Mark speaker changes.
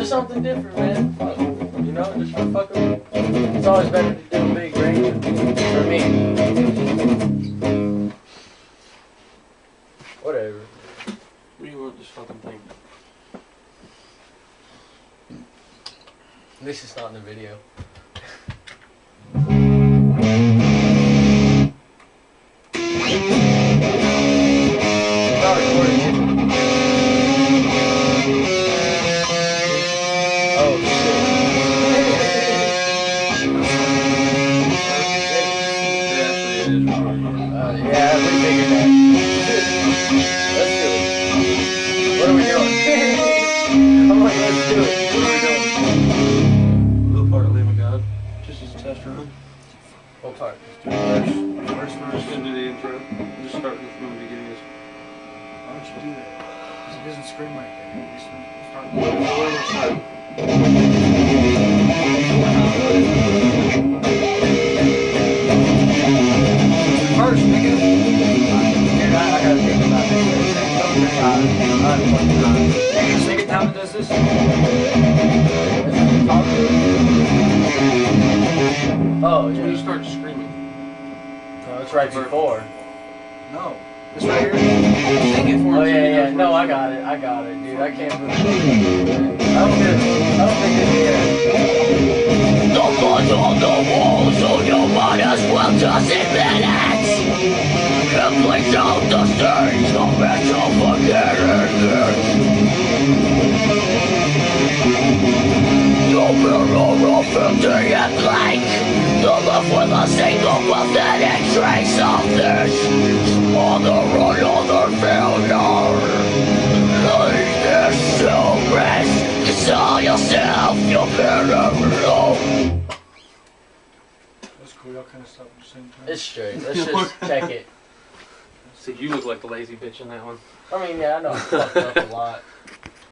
Speaker 1: something different, man. You know, just for fucking. It's always better to do a big range for me. Whatever.
Speaker 2: What do you want this fucking thing?
Speaker 1: At least it's not in the video. Yeah, we figured that. Let's do it. What are we doing? I'm like, let's do it. What are we doing?
Speaker 2: Little part of Lamb of God. Just as a test run.
Speaker 1: What part?
Speaker 2: First we're just gonna do the intro. Just start from the beginning.
Speaker 3: Why don't you do that? Because it doesn't scream like that. First, nigga.
Speaker 1: Dude, I gotta think about this.
Speaker 3: Second time it does this?
Speaker 1: Oh,
Speaker 2: When you
Speaker 1: yeah.
Speaker 2: start screaming.
Speaker 1: No, it's right before.
Speaker 3: No. This right here? Sing it for
Speaker 1: Oh,
Speaker 3: us.
Speaker 1: yeah. No, I got it, dude. I can't believe it. I don't think it's here.
Speaker 4: The blood on the wall, so you might as well just admit it. And place out the stains of mental forgetting. The mirror of empty and blank. The left with a single pathetic trace of this. Other failure. Leave this to rest. Console yourself, you better know.
Speaker 3: That's cool. Y'all kind of stop at the same time.
Speaker 1: It's straight. Let's just check it.
Speaker 2: See, you look like the lazy bitch in that one.
Speaker 1: I mean, yeah, I know I fucked up a lot.